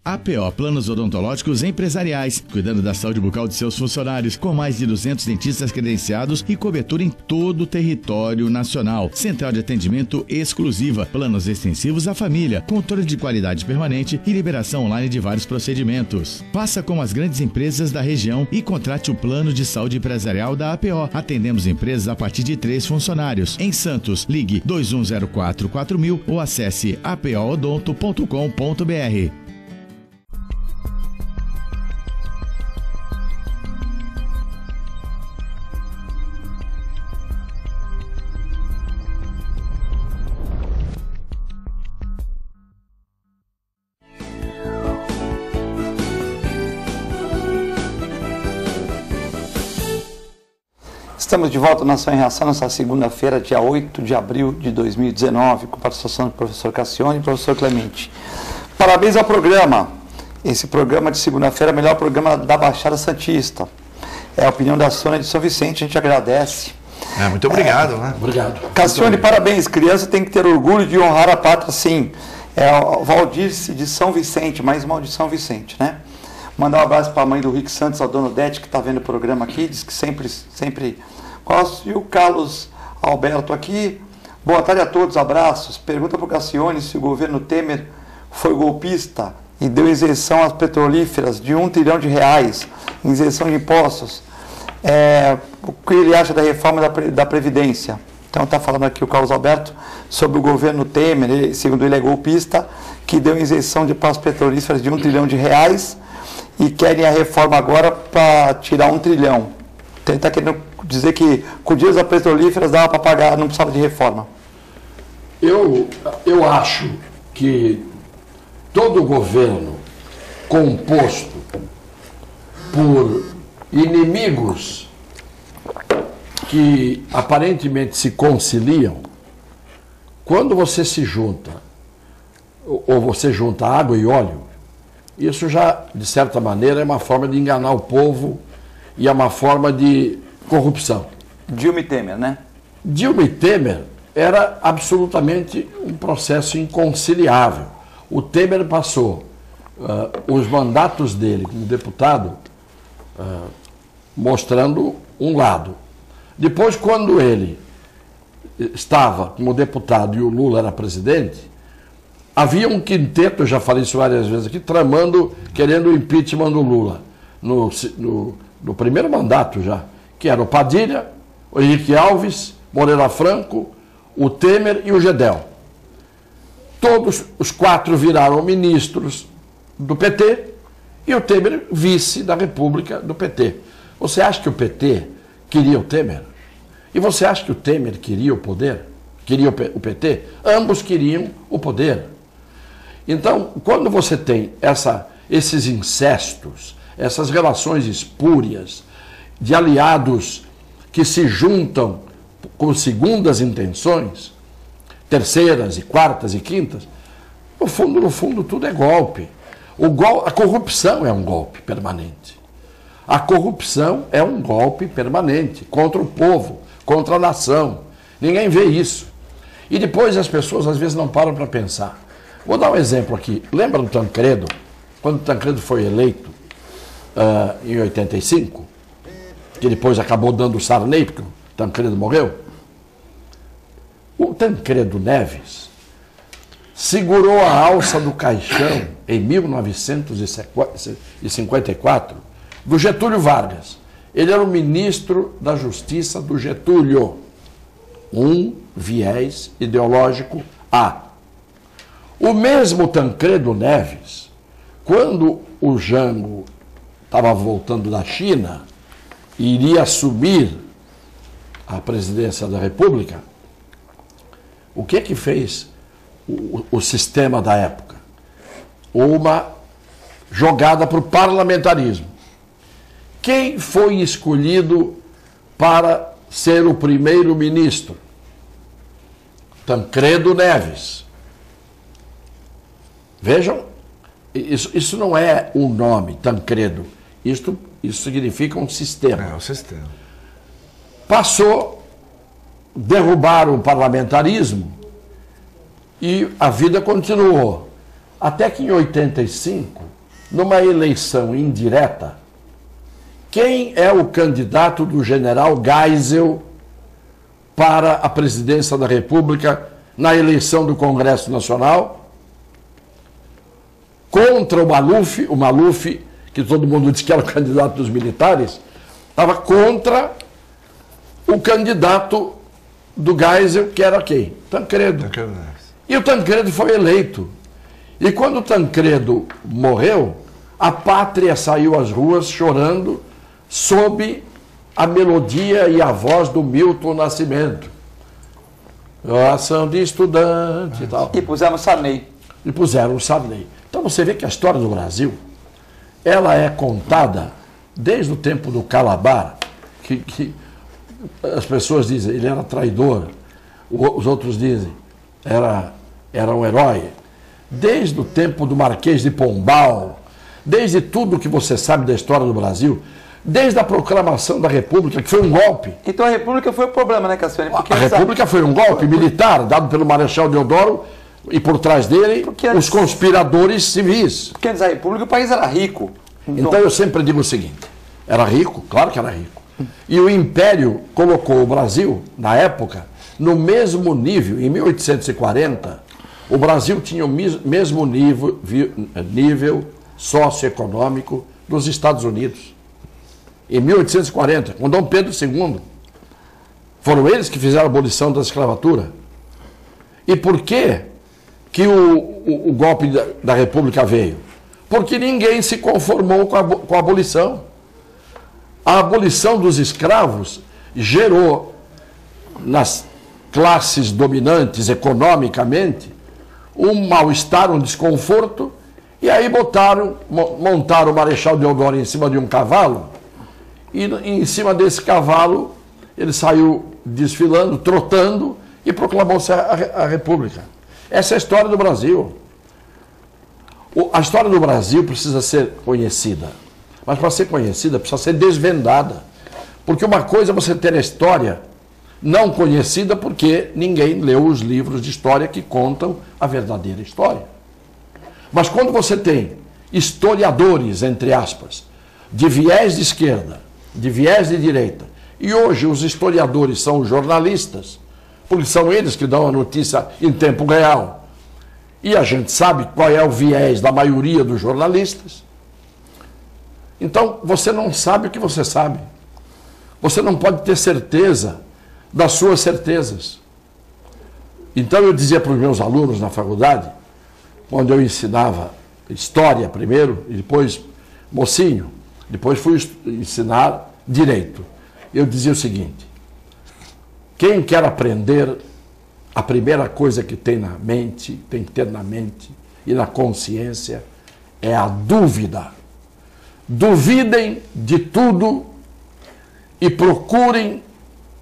APO Planos Odontológicos Empresariais, cuidando da saúde bucal de seus funcionários, com mais de 200 dentistas credenciados e cobertura em todo o território nacional. Central de atendimento exclusiva, planos extensivos à família, controle de qualidade permanente e liberação online de vários procedimentos. Faça como as grandes empresas da região e contrate o plano de saúde empresarial da APO. Atendemos empresas a partir de 3 funcionários. Em Santos, ligue 2104-4000 ou acesse apoodonto.com.br. Estamos de volta na Nação em Reação, nessa segunda-feira, dia 8 de abril de 2019, com participação do professor Cassione e professor Clemente. Parabéns ao programa. Esse programa de segunda-feira é o melhor programa da Baixada Santista. É a opinião da Sônia de São Vicente, a gente agradece. Muito obrigado. Né? Obrigado. Cassione, parabéns. Criança tem que ter orgulho de honrar a pátria, sim. É o Valdirce de São Vicente, mais uma de São Vicente, né? Mandar um abraço para a mãe do Rick Santos, a dona Odete, que está vendo o programa aqui, diz que sempre gosto. E o Carlos Alberto aqui. Boa tarde a todos, abraços. Pergunta para o Cassione se o governo Temer foi golpista e deu isenção às petrolíferas de R$1 trilhão, isenção de impostos. O que ele acha da reforma da Previdência? Então está falando aqui o Carlos Alberto sobre o governo Temer, segundo ele é golpista, que deu isenção para as petrolíferas de R$1 trilhão e querem a reforma agora para tirar R$1 trilhão. Então ele está querendo dizer que com o dinheiro das petrolíferas dava para pagar, não precisava de reforma. Eu acho que todo governo composto por inimigos que aparentemente se conciliam, quando você se junta, ou você junta água e óleo, isso já, de certa maneira, é uma forma de enganar o povo e é uma forma de corrupção. Dilma e Temer, né? Dilma e Temer era absolutamente um processo inconciliável. O Temer passou os mandatos dele como deputado mostrando um lado. Depois, quando ele estava como deputado e o Lula era presidente, havia um quinteto, eu já falei isso várias vezes aqui, querendo o impeachment do Lula, no primeiro mandato já, que era o Padilha, o Henrique Alves, Moreira Franco, o Temer e o Gedel. Todos os 4 viraram ministros do PT e o Temer vice da República do PT. Você acha que o PT queria o Temer? E você acha que o Temer queria o poder? Queria o PT? Ambos queriam o poder. Então, quando você tem esses incestos, essas relações espúrias de aliados que se juntam com segundas intenções, terceiras e quartas e quintas, no fundo tudo é golpe. A corrupção é um golpe permanente. A corrupção é um golpe permanente contra o povo, contra a nação. Ninguém vê isso. E depois as pessoas às vezes não param para pensar. Vou dar um exemplo aqui. Lembra do Tancredo? Quando o Tancredo foi eleito em 85, que depois acabou dando o Sarney, porque o Tancredo morreu? O Tancredo Neves segurou a alça do caixão em 1954 do Getúlio Vargas. Ele era o ministro da Justiça do Getúlio. Um viés ideológico A. O mesmo Tancredo Neves, quando o Jango estava voltando da China e iria assumir a presidência da República, o que fez o sistema da época? Uma jogada para o parlamentarismo. Quem foi escolhido para ser o primeiro-ministro? Tancredo Neves. Vejam, isso não é um nome, Tancredo. Isso significa um sistema. É um sistema. Passou, derrubaram o parlamentarismo e a vida continuou. Até que em 85, numa eleição indireta, quem é o candidato do general Geisel para a presidência da República na eleição do Congresso Nacional? Contra o Maluf, que todo mundo disse que era o candidato dos militares, estava contra o candidato do Geisel, que era quem? Tancredo. E o Tancredo foi eleito. E quando o Tancredo morreu, a pátria saiu às ruas chorando sob a melodia e a voz do Milton Nascimento. Ação de estudante e tal. E puseram o Sarney. E puseram o Sarney. Então você vê que a história do Brasil, ela é contada desde o tempo do Calabar, que as pessoas dizem, ele era traidor, os outros dizem, era um herói. Desde o tempo do Marquês de Pombal, desde tudo que você sabe da história do Brasil, desde a proclamação da República, que foi um golpe. Então a República foi o problema, né, Cassione? A República foi um golpe militar, dado pelo Marechal Deodoro, e por trás dele, os conspiradores civis. Porque antes da República o país era rico. Então eu sempre digo o seguinte, era rico? Claro que era rico. E o Império colocou o Brasil, na época, no mesmo nível. Em 1840, o Brasil tinha o mesmo nível socioeconômico dos Estados Unidos. Em 1840, com Dom Pedro II. Foram eles que fizeram a abolição da escravatura. E por que o golpe da República veio? Porque ninguém se conformou com a abolição. A abolição dos escravos gerou nas classes dominantes economicamente um mal-estar, um desconforto, e aí montaram o Marechal Deodoro em cima de um cavalo, e em cima desse cavalo ele saiu desfilando, trotando, e proclamou-se a República. Essa é a história do Brasil. A história do Brasil precisa ser conhecida, mas para ser conhecida precisa ser desvendada, porque uma coisa é você ter a história não conhecida porque ninguém leu os livros de história que contam a verdadeira história. Mas quando você tem historiadores, entre aspas, de viés de esquerda, de viés de direita, e hoje os historiadores são jornalistas, porque são eles que dão a notícia em tempo real, e a gente sabe qual é o viés da maioria dos jornalistas, então você não sabe o que você sabe. Você não pode ter certeza das suas certezas. Então eu dizia para os meus alunos na faculdade, quando eu ensinava história primeiro, e depois mocinho, depois fui ensinar direito. Eu dizia o seguinte, quem quer aprender, a primeira coisa que tem na mente, tem que ter na mente e na consciência, é a dúvida. duvidem de tudo e procurem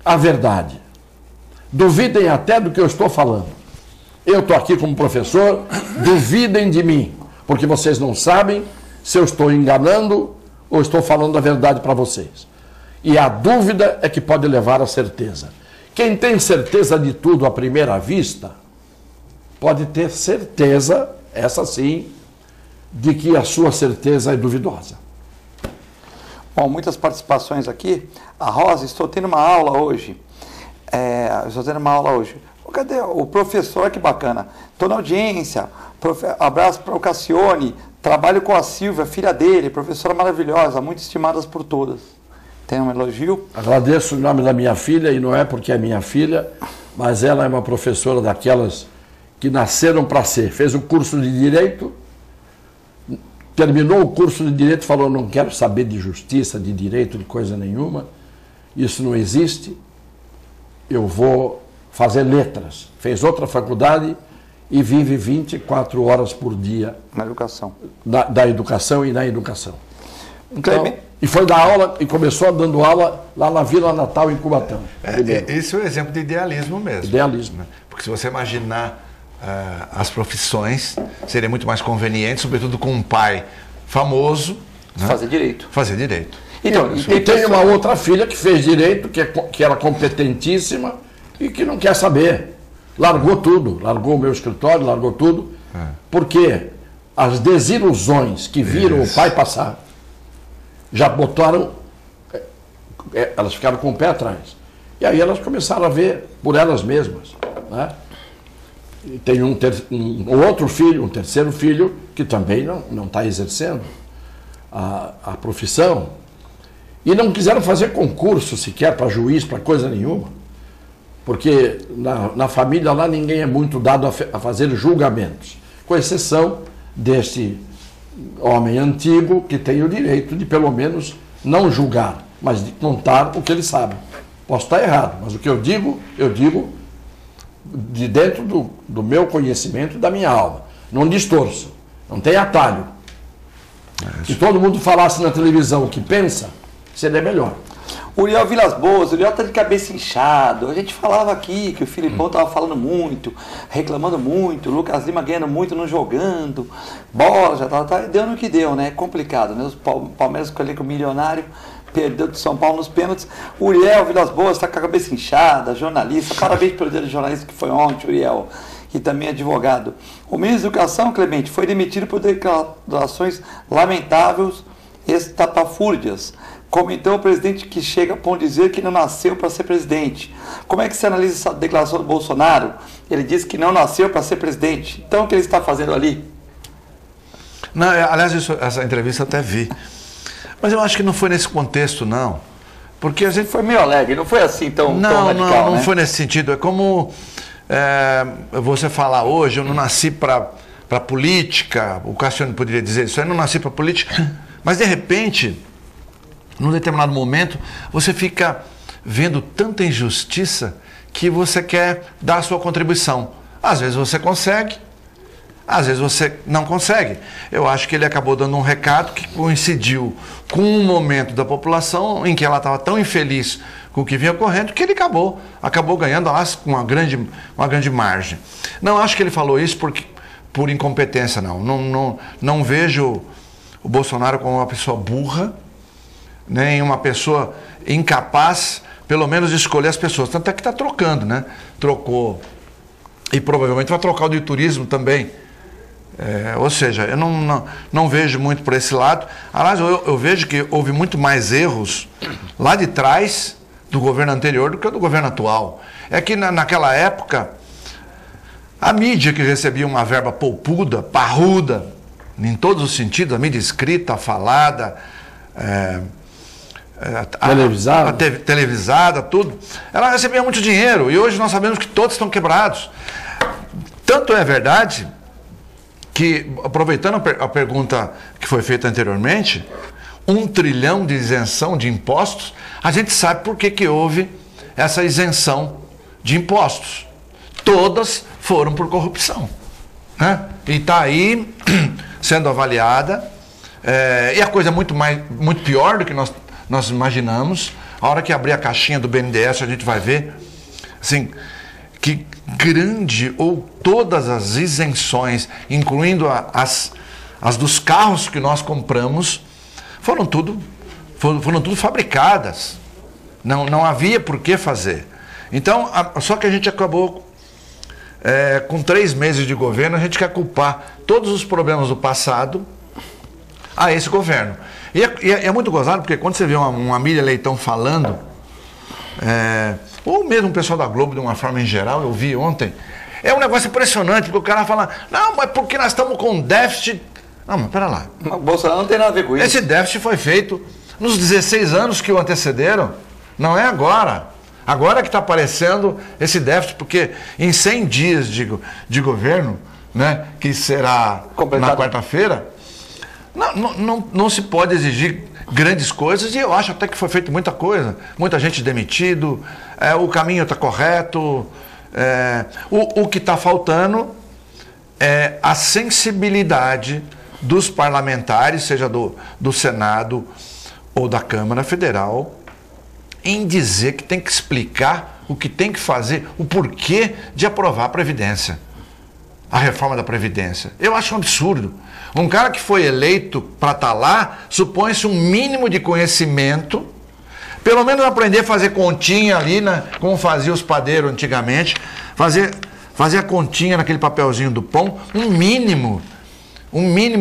a verdade. Duvidem até do que eu estou falando. Eu estou aqui como professor, duvidem de mim, porque vocês não sabem se eu estou enganando ou estou falando a verdade para vocês. E a dúvida é que pode levar à certeza. Quem tem certeza de tudo à primeira vista, pode ter certeza, essa sim, de que a sua certeza é duvidosa. Bom, muitas participações aqui. A Rosa, estou tendo uma aula hoje. Cadê o professor? Que bacana. Estou na audiência. Abraço para o Cassione. Trabalho com a Silvia, filha dele, professora maravilhosa, muito estimadas por todas. Tem um elogio? Agradeço o nome da minha filha, e não é porque é minha filha, mas ela é uma professora daquelas que nasceram para ser. Fez o curso de Direito, terminou o curso de Direito e falou: não quero saber de justiça, de direito, de coisa nenhuma. Isso não existe. Eu vou fazer letras. Fez outra faculdade e vive 24 horas por dia na educação. Da educação e na educação. Então, e foi dar aula, e começou dando aula lá na Vila Natal, em Cubatão. Esse é um exemplo de idealismo mesmo. Idealismo. Né? Porque se você imaginar as profissões, seria muito mais conveniente, sobretudo com um pai famoso. Né? Fazer direito. Fazer direito. Então, e tem uma outra filha que fez direito, que era competentíssima e que não quer saber. Largou tudo, largou o meu escritório, largou tudo, porque as desilusões que viram o pai passar já botaram, elas ficaram com o pé atrás. E aí elas começaram a ver por elas mesmas. Né? E tem um outro filho, um terceiro filho, que também não está exercendo a profissão. E não quiseram fazer concurso sequer para juiz, para coisa nenhuma. Porque na família lá ninguém é muito dado a fazer julgamentos. Com exceção deste homem antigo que tem o direito de pelo menos não julgar, mas de contar o que ele sabe. Posso estar errado, mas o que eu digo de dentro do meu conhecimento e da minha alma. Não distorço, não tem atalho. Se todo mundo falasse na televisão o que pensa, seria melhor. Uriel Vilas Boas, o Uriel está de cabeça inchado. A gente falava aqui que o Filipão estava falando muito, reclamando muito, o Lucas Lima ganhando muito, não jogando, bola já deu no que deu, né? É complicado, né? O Palmeiras escolheu com o Milionário, perdeu de São Paulo nos pênaltis. Uriel Vilas Boas está com a cabeça inchada, jornalista. Parabéns pelo dia do jornalista que foi ontem, Uriel, que também é advogado. O ministro da Educação, Clemente, foi demitido por declarações lamentáveis e estapafúrdias. Como então o presidente que chega a ponto de dizer que não nasceu para ser presidente. Como é que você analisa essa declaração do Bolsonaro? Ele disse que não nasceu para ser presidente. Então o que ele está fazendo ali? Não, aliás, essa entrevista eu até vi. Mas eu acho que não foi nesse contexto, não. Porque a gente foi meio alegre, não foi assim tão radical, não né? foi nesse sentido. É como você falar hoje, eu não nasci para política, o Cassiano poderia dizer isso, eu não nasci para política, mas de repente, num determinado momento, você fica vendo tanta injustiça que você quer dar a sua contribuição. Às vezes você consegue, às vezes você não consegue. Eu acho que ele acabou dando um recado que coincidiu com um momento da população em que ela estava tão infeliz com o que vinha ocorrendo que ele acabou ganhando lá com uma grande margem. Não acho que ele falou isso por incompetência, não. Não vejo o Bolsonaro como uma pessoa burra, nem uma pessoa incapaz, pelo menos, de escolher as pessoas. Tanto é que está trocando, né? Trocou. E provavelmente vai trocar o de turismo também. Ou seja, eu não vejo muito por esse lado. Aliás, eu vejo que houve muito mais erros lá de trás do governo anterior do que do governo atual. É que naquela época, a mídia que recebia uma verba poupuda, parruda, em todos os sentidos, a mídia escrita, falada, televisada, tudo, ela recebia muito dinheiro e hoje nós sabemos que todos estão quebrados. Tanto é verdade que, aproveitando a pergunta que foi feita anteriormente, 1 trilhão de isenção de impostos, a gente sabe por que houve essa isenção de impostos. Todas foram por corrupção, né? E está aí sendo avaliada E a coisa é muito pior do que nós imaginamos. A hora que abrir a caixinha do BNDES, a gente vai ver assim, que grande ou todas as isenções, incluindo as dos carros que nós compramos, foram tudo fabricadas. Não havia por que fazer. Então, só que a gente acabou, com 3 meses de governo, a gente quer culpar todos os problemas do passado a esse governo. E é muito gozado, porque quando você vê uma Miriam Leitão falando, ou mesmo o pessoal da Globo, de uma forma em geral, eu vi ontem, é um negócio impressionante, porque o cara fala, não, mas porque nós estamos com déficit. Não, mas pera lá. O Bolsonaro não tem nada a ver com isso. Esse déficit foi feito nos 16 anos que o antecederam, não é agora. Agora que está aparecendo esse déficit, porque em 100 dias de governo, né, que será na quarta-feira, não se pode exigir grandes coisas, e eu acho até que foi feito muita coisa. Muita gente demitido, o caminho está correto. O que está faltando é a sensibilidade dos parlamentares, seja do Senado ou da Câmara Federal, em dizer que tem que explicar o que tem que fazer, o porquê de aprovar a Previdência, a reforma da Previdência. Eu acho um absurdo. Um cara que foi eleito para estar lá, supõe-se um mínimo de conhecimento, pelo menos aprender a fazer continha ali, como fazia os padeiros antigamente, fazer a continha naquele papelzinho do pão, um mínimo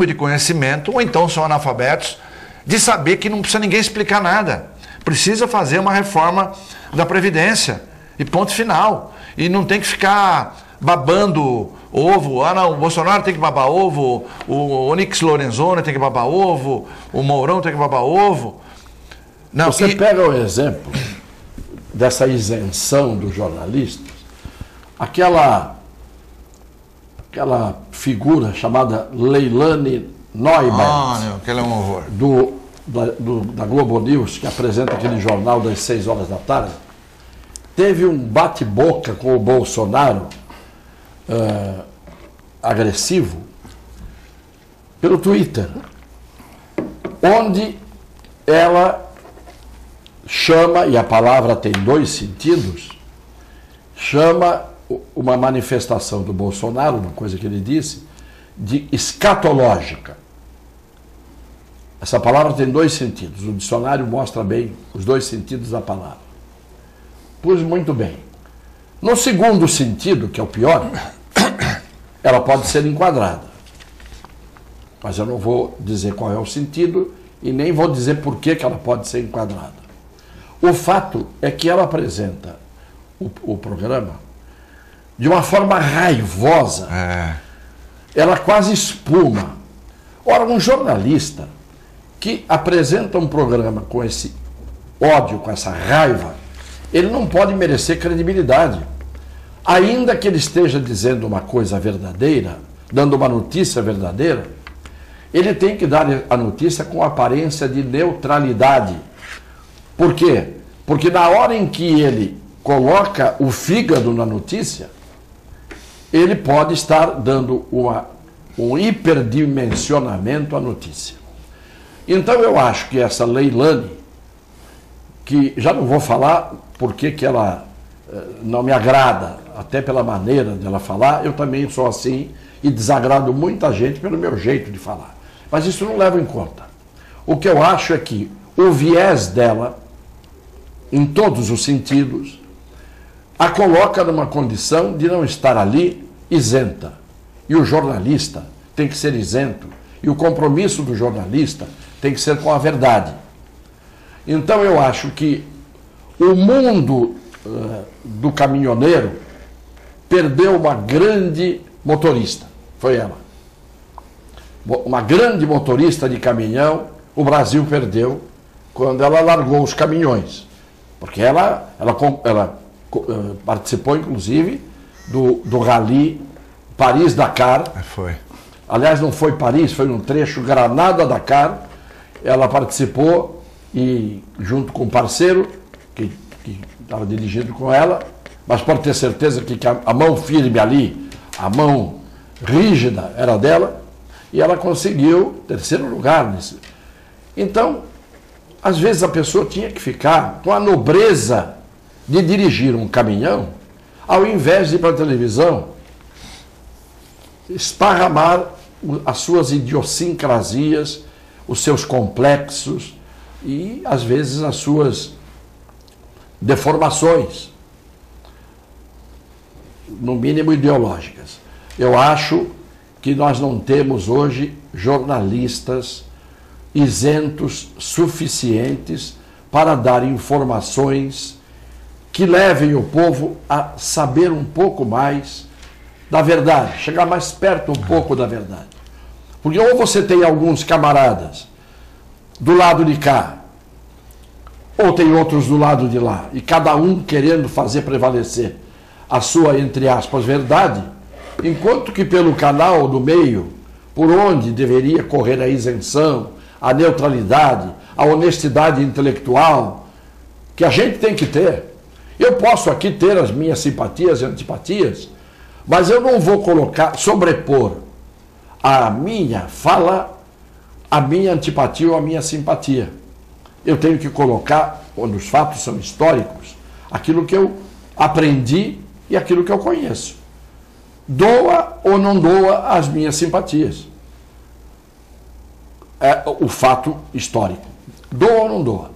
de conhecimento, ou então são analfabetos, de saber que não precisa ninguém explicar nada. Precisa fazer uma reforma da Previdência, e ponto final. E não tem que ficar babando ovo. Não, o Bolsonaro tem que babar ovo, o Onyx Lorenzoni tem que babar ovo, o Mourão tem que babar ovo. Não, Você pega o exemplo dessa isenção dos jornalistas, aquela figura chamada Leilani Neubert, aquele é um horror. Da Globo News, que apresenta aquele jornal das 6 horas da tarde, teve um bate-boca com o Bolsonaro agressivo pelo Twitter, onde ela chama, e a palavra tem 2 sentidos, chama uma manifestação do Bolsonaro, uma coisa que ele disse, de escatológica. Essa palavra tem 2 sentidos. O dicionário mostra bem os 2 sentidos da palavra. Pus muito bem. No segundo sentido, que é o pior, ela pode ser enquadrada. Mas eu não vou dizer qual é o sentido e nem vou dizer por que ela pode ser enquadrada. O fato é que ela apresenta o programa de uma forma raivosa. Ela quase espuma. Ora, um jornalista que apresenta um programa com esse ódio, com essa raiva, ele não pode merecer credibilidade. Ainda que ele esteja dizendo uma coisa verdadeira, dando uma notícia verdadeira, ele tem que dar a notícia com aparência de neutralidade. Por quê? Porque na hora em que ele coloca o fígado na notícia, ele pode estar dando um hiperdimensionamento à notícia. Então eu acho que essa Leilani, que já não vou falar porque que ela não me agrada, até pela maneira dela falar, eu também sou assim e desagrado muita gente pelo meu jeito de falar. Mas isso não leva em conta. O que eu acho é que o viés dela, em todos os sentidos, a coloca numa condição de não estar ali isenta. E o jornalista tem que ser isento. E o compromisso do jornalista tem que ser com a verdade. Então eu acho que o mundo do caminhoneiro perdeu uma grande motorista. Foi ela. Uma grande motorista de caminhão, o Brasil perdeu quando ela largou os caminhões. Porque ela participou, inclusive, do Rally Paris-Dakar. Foi. Aliás, não foi Paris, foi um trecho Granada-Dakar. Ela participou e, junto com um parceiro, que estava dirigindo com ela, mas pode ter certeza que a mão firme ali, a mão rígida, era dela. E ela conseguiu terceiro lugar nisso. Então, às vezes a pessoa tinha que ficar com a nobreza de dirigir um caminhão, ao invés de ir para a televisão, esparramar as suas idiosincrasias, os seus complexos e, às vezes, as suas deformações, no mínimo ideológicas. Eu acho que nós não temos hoje jornalistas isentos suficientes para dar informações que levem o povo a saber um pouco mais da verdade, chegar mais perto um pouco da verdade. Porque ou você tem alguns camaradas do lado de cá, ou tem outros do lado de lá, e cada um querendo fazer prevalecer a sua, entre aspas, verdade, enquanto que pelo canal do meio, por onde deveria correr a isenção, a neutralidade, a honestidade intelectual, que a gente tem que ter. Eu posso aqui ter as minhas simpatias e antipatias, mas eu não vou sobrepor a minha fala, a minha antipatia ou a minha simpatia. Eu tenho que colocar, quando os fatos são históricos, aquilo que eu aprendi e aquilo que eu conheço. Doa ou não doa as minhas simpatias. É o fato histórico. Doa ou não doa.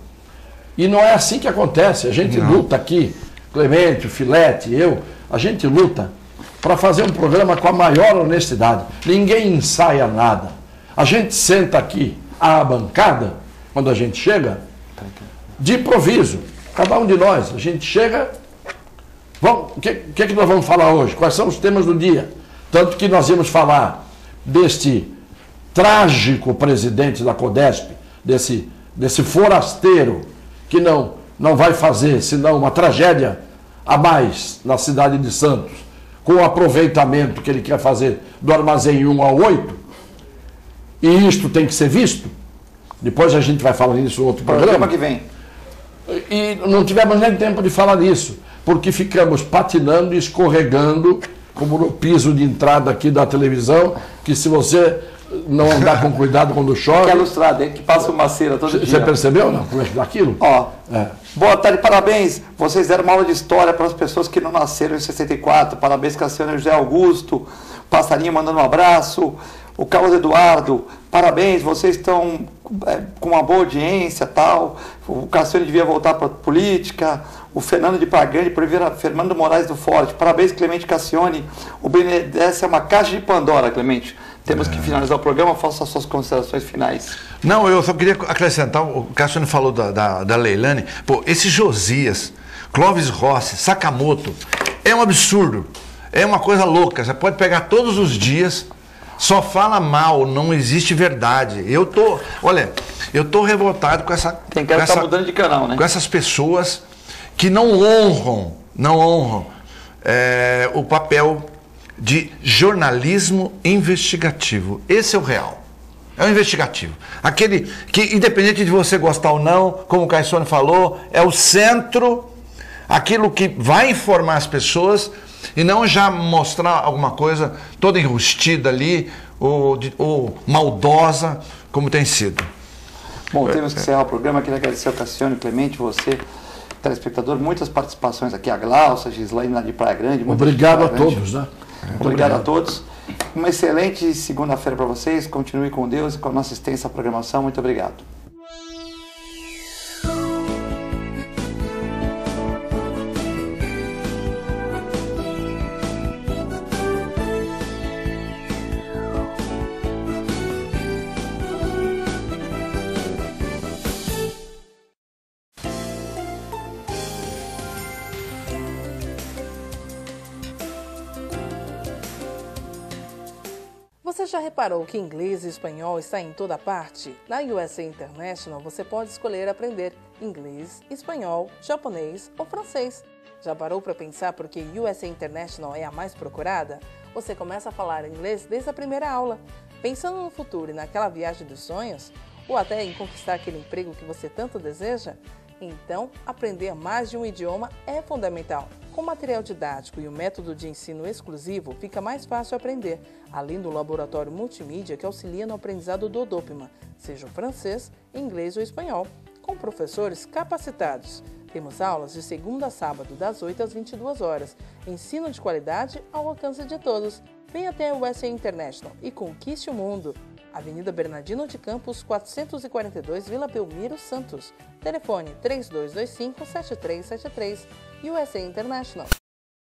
E não é assim que acontece. A gente luta aqui, Clemente, o Filete, eu, a gente luta para fazer um programa com a maior honestidade. Ninguém ensaia nada. A gente senta aqui à bancada, quando a gente chega, de improviso. Cada um de nós, a gente chega... O que nós vamos falar hoje? Quais são os temas do dia? Tanto que nós íamos falar deste trágico presidente da CODESP, desse forasteiro que não vai fazer senão uma tragédia a mais na cidade de Santos, com o aproveitamento que ele quer fazer do armazém 1 ao 8, e isto tem que ser visto. Depois a gente vai falar nisso no outro programa que vem. E não tivemos nem tempo de falar nisso, porque ficamos patinando e escorregando, como no piso de entrada aqui da televisão, que se você não andar com cuidado quando chove... Que é ilustrado, hein? Que passa uma cera todo dia. Você percebeu, não? Como é que dá aquilo? Ó, boa tarde, parabéns. Vocês deram uma aula de história para as pessoas que não nasceram em 64. Parabéns, Cassiano José Augusto. Passarinho mandando um abraço. O Carlos Eduardo, parabéns, vocês estão com uma boa audiência e tal. O Cassiano devia voltar para a política. O Fernando de Pagani, Fernando Moraes do Forte. Parabéns, Clemente Cassione. O BNDES é uma caixa de Pandora, Clemente. Temos que finalizar o programa, faça as suas considerações finais. Não, eu só queria acrescentar, o Cassiano falou da Leilane. Pô, esse Josias, Clóvis Rossi, Sakamoto, é um absurdo. É uma coisa louca. Você pode pegar todos os dias, só fala mal, não existe verdade. Eu tô revoltado com essa... Tem que estar mudando de canal, né? Com essas pessoas que não honram o papel de jornalismo investigativo. Esse é o real. É o investigativo. Aquele que, independente de você gostar ou não, como o Cassiano falou, é o centro, aquilo que vai informar as pessoas e não já mostrar alguma coisa toda enrustida ali ou maldosa, como tem sido. Bom, temos que encerrar o programa. Queria agradecer ao Cassiano, Clemente, você, telespectador, muitas participações aqui, a Glaucia, a Gislaine lá de Praia Grande. Obrigado a todos, né? Obrigado a todos. Uma excelente segunda-feira para vocês. Continue com Deus e com a nossa extensa programação. Muito obrigado. Você já reparou que inglês e espanhol está em toda parte? Na USA International você pode escolher aprender inglês, espanhol, japonês ou francês. Já parou para pensar por que USA International é a mais procurada? Você começa a falar inglês desde a primeira aula. Pensando no futuro e naquela viagem dos sonhos? Ou até em conquistar aquele emprego que você tanto deseja? Então, aprender mais de um idioma é fundamental. Com material didático e o método de ensino exclusivo, fica mais fácil aprender, além do laboratório multimídia que auxilia no aprendizado do Odopima, seja o francês, inglês ou espanhol, com professores capacitados. Temos aulas de segunda a sábado, das 8 às 22 horas. Ensino de qualidade ao alcance de todos. Venha até o USA International e conquiste o mundo. Avenida Bernardino de Campos, 442, Vila Belmiro, Santos. Telefone 3225-7373. USA International.